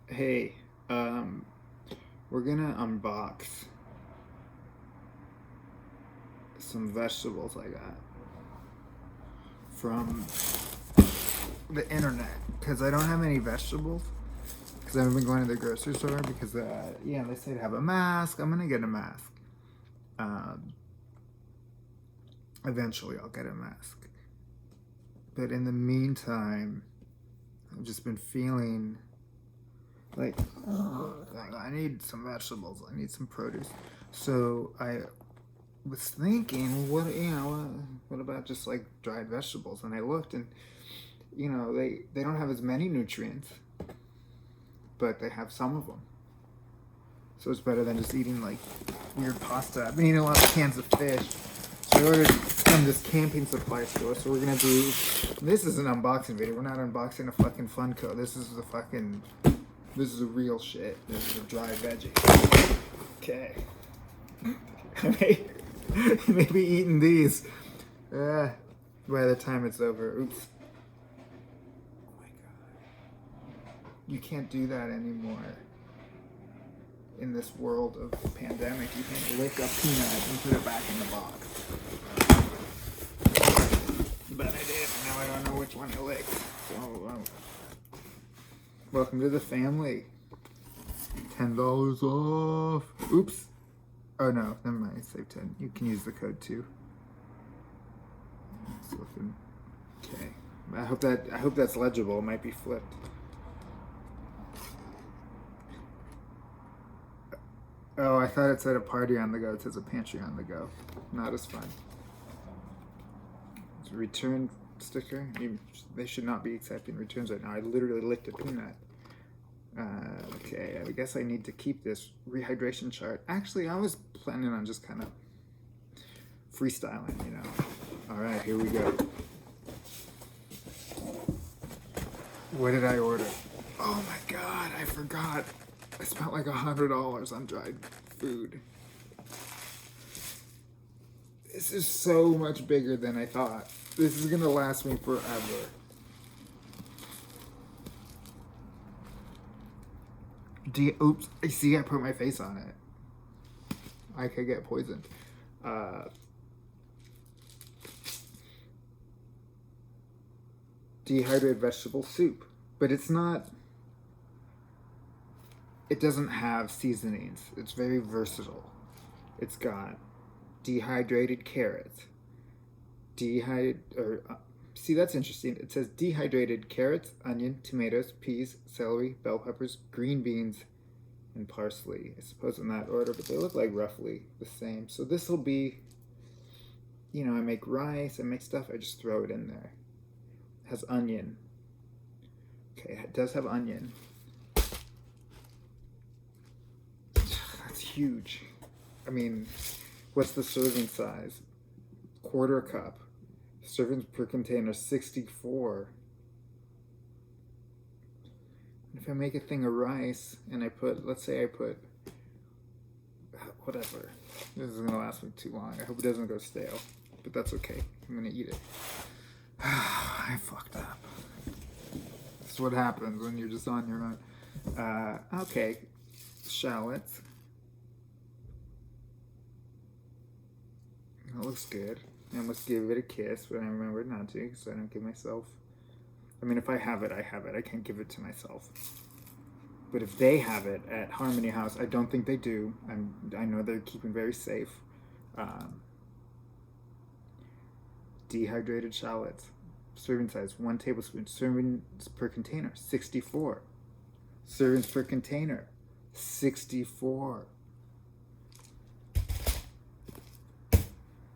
Hey, um, we're gonna unbox some vegetables I got from the internet because I don't have any vegetables because I haven't been going to the grocery store because they say to have a mask. I'm gonna get a mask. Um, Eventually I'll get a mask, but in the meantime, I've just been feeling like I need some vegetables. I need some produce. So I was thinking, what about just like dried vegetables? And I looked, and they don't have as many nutrients, but they have some of them. So it's better than just eating like weird pasta. I've been eating a lot of cans of fish. So I ordered from this camping supply store. So we're gonna do. This is an unboxing video. We're not unboxing a fucking Funko. This is a real shit. This is a dry veggie. Okay. Maybe eating these. By the time it's over. Oops. Oh my god. You can't do that anymore. In this world of pandemic, you can't lick a peanut and put it back in the box. But I did. Now I don't know which one I licked. So, welcome to the family. $10 off. Oops. Oh no, never mind. Save 10. You can use the code too. Okay. I hope that's legible. It might be flipped. Oh, I thought it said a party on the go. It says a pantry on the go. Not as fun. It's a return sticker. They should not be accepting returns right now. I literally licked a peanut. Okay, I guess I need to keep this rehydration chart. Actually, I was planning on just kind of freestyling, All right, here we go. What did I order? Oh my god, I forgot. I spent like $100 on dried food. This is so much bigger than I thought. This is gonna last me forever. Oops, I see I put my face on it. I could get poisoned. Dehydrated vegetable soup. But it doesn't have seasonings. It's very versatile. It's got dehydrated carrots. See, that's interesting. It says dehydrated carrots, onion, tomatoes, peas, celery, bell peppers, green beans, and parsley. I suppose in that order, but they look like roughly the same. So this will be, I make rice, I make stuff, I just throw it in there. It has onion. Okay, it does have onion. That's huge. I mean, what's the serving size? Quarter cup. Servings per container, 64. If I make a thing of rice and let's say I put, whatever. This is gonna last me too long. I hope it doesn't go stale, but that's okay. I'm gonna eat it. I fucked up. This is what happens when you're just on your own. Okay, shallots. That looks good. I must give it a kiss, but I remembered not to because I don't give myself. I mean, if I have it, I have it. I can't give it to myself. But if they have it at Harmony House, I don't think they do. I know they're keeping very safe. Dehydrated shallots. Serving size, 1 tablespoon. Servings per container, 64. Servings per container, 64.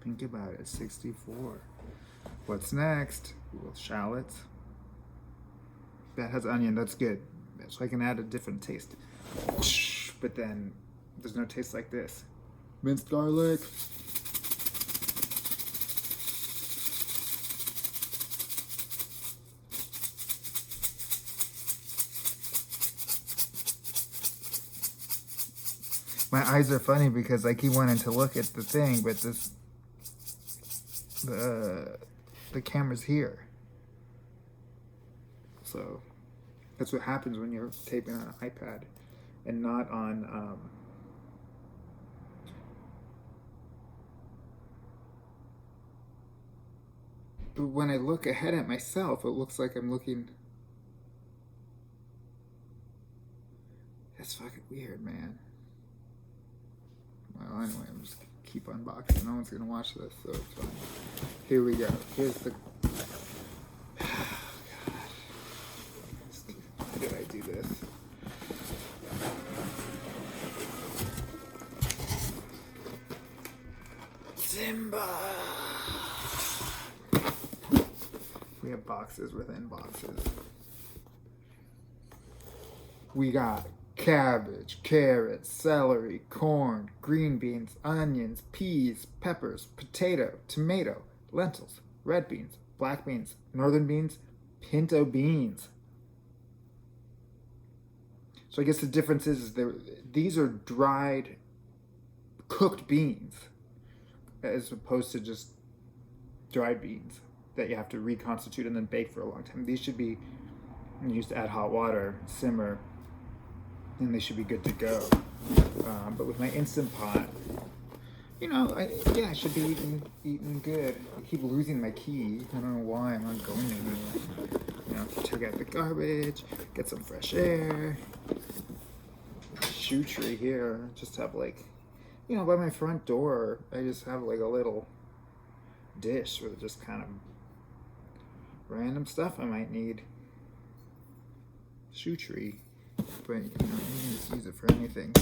Think about it, 64. What's next? Well, shallots. That has onion, that's good. So I can add a different taste. But then there's no taste like this. Minced garlic. My eyes are funny because I keep wanting to look at the thing, but the camera's here. So That's what happens when you're taping on an iPad and not on. But when I look ahead at myself, it looks like I'm looking. That's fucking weird, man. Well, anyway, I'm just gonna keep unboxing. No one's gonna watch this, so it's fine. Here we go. Here's the. Why did I do this? Simba! We have boxes within boxes. We got cabbage, carrots, celery, corn, green beans, onions, peas, peppers, potato, tomato, lentils, red beans, black beans, northern beans, pinto beans. So I guess the difference is these are dried, cooked beans, as opposed to just dried beans that you have to reconstitute and then bake for a long time. These should be used to add hot water, simmer, and they should be good to go. But with my Instant Pot, I should be eating good. I keep losing my key. I don't know why. I'm not going anywhere. Take out the garbage, get some fresh air. Shoe tree here. Just have by my front door, I just have a little dish with just kind of random stuff I might need. Shoe tree. But you can just use it for anything.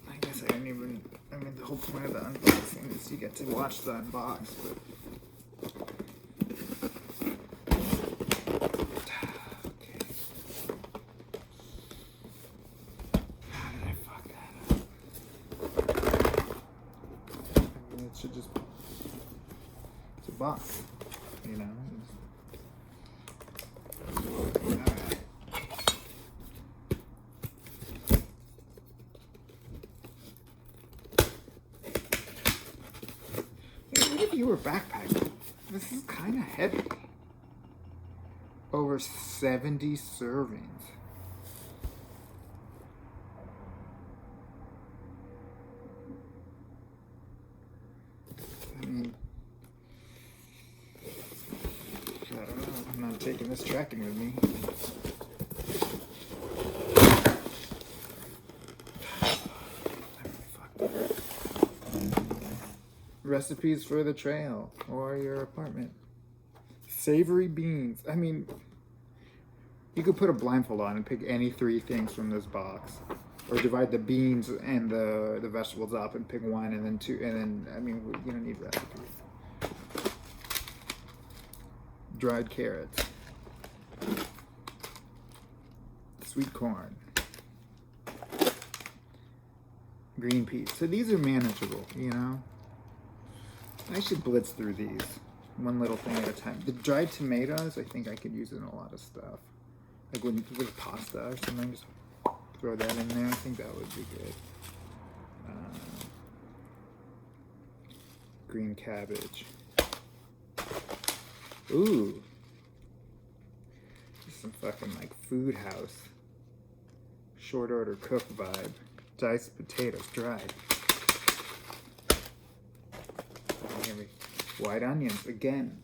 I guess I didn't even. The whole point of the unboxing is you get to watch the unbox, but. Okay. How did I fuck that up? It should just. It's a box, Alright. What if you were backpacking? This is kind of heavy. Over 70 servings. I don't know. I'm not taking this tracking with me. Recipes for the trail or your apartment. Savory beans. You could put a blindfold on and pick any 3 things from this box. Or divide the beans and the vegetables up and pick 1 and then 2. And then, you don't need recipes. Dried carrots. Sweet corn. Green peas. So these are manageable, I should blitz through these. One little thing at a time. The dried tomatoes, I think I could use in a lot of stuff. Like with pasta or something, just throw that in there. I think that would be good. Green cabbage. Ooh. Some fucking food house. Short order cook vibe. Diced potatoes, dried. White onions, again.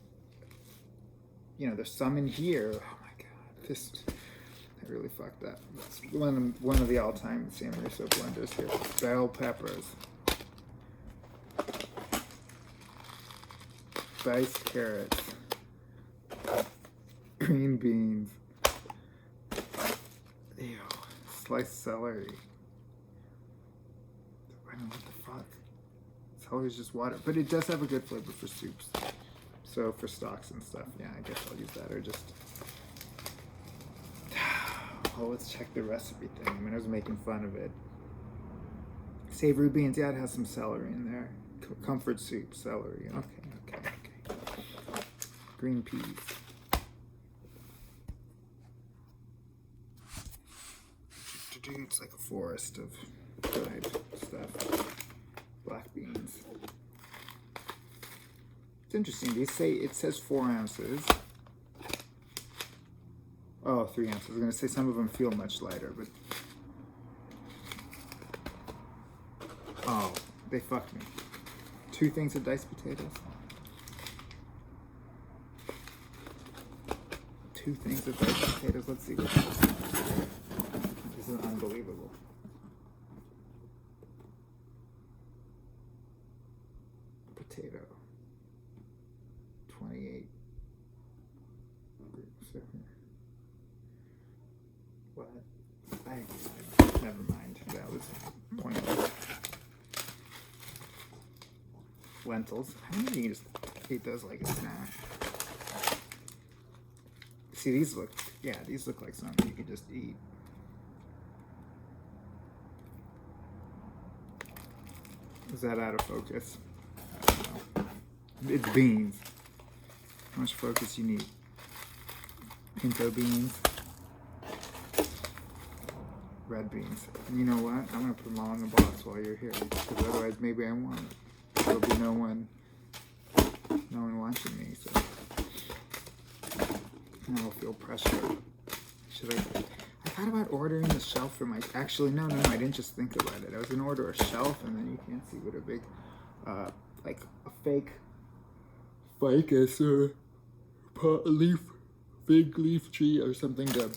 There's some in here. Oh my god, I really fucked up. That's one of the all-time San Francisco blenders here. Bell peppers. Diced carrots. Green beans. Ew. Sliced celery. I don't know what the fuck. Celery's just water, but it does have a good flavor for soups. So for stocks and stuff, yeah, I guess I'll use that, or just. Oh, let's check the recipe thing. I was making fun of it. Savory beans, yeah, it has some celery in there. Comfort soup, celery. Okay. Green peas. It's like a forest of dried stuff. black beans. It's interesting. It says 4 ounces. Oh, 3 ounces. I was gonna say some of them feel much lighter, but oh, they fucked me. 2 things of diced potatoes. 2 things of diced potatoes. Let's see what this is. This is unbelievable. Potato. 28. What? Never mind. That was pointless. Lentils. I wonder if you can just eat those like a snack. See, these look like something you could just eat. Is that out of focus? I don't know. It's beans. How much focus you need? Pinto beans. Red beans. And you know what? I'm going to put them all in the box while you're here. Because otherwise maybe I won't. There'll be no one watching me. So now I'll feel pressure. Should I thought about ordering a shelf for my... Actually, no, I didn't just think about it. I was going to order a shelf, and then you can't see what a big... like a fake fig leaf tree or something to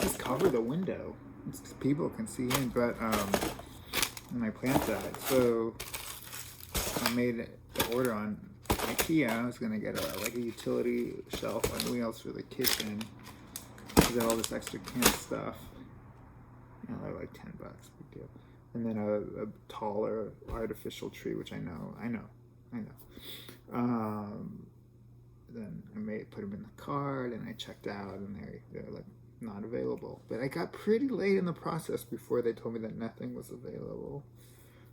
just cover the window. People can see in, but my plant died. So I made the order on IKEA. I was gonna get a utility shelf on wheels for the kitchen. Get all this extra camp stuff. You know, they're like $10, big deal. And then a taller artificial tree, which I know. Then I put them in the cart, and I checked out, and they're like not available. But I got pretty late in the process before they told me that nothing was available.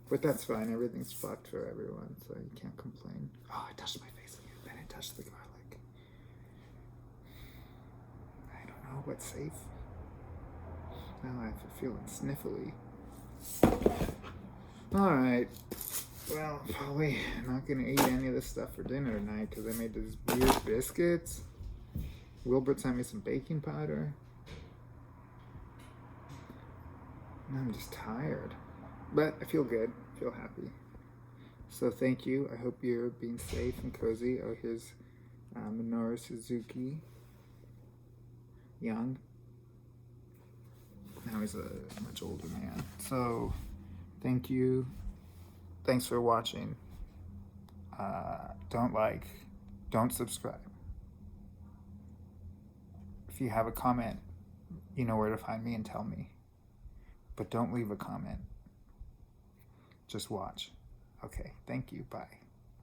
But that's fine. Everything's fucked for everyone, so you can't complain. Oh, I touched my face again. Then I touched the garlic. I don't know what's safe. Now I'm feeling sniffly. All right. Well, probably not gonna eat any of this stuff for dinner tonight because I made these weird biscuits. Wilbert sent me some baking powder. And I'm just tired. But I feel good. I feel happy. So thank you. I hope you're being safe and cozy. Oh, here's Minoru Suzuki. Young. Now he's a much older man. So thank you. Thanks for watching. Don't subscribe. If you have a comment, you know where to find me and tell me. But don't leave a comment. Just watch. Okay, thank you. Bye.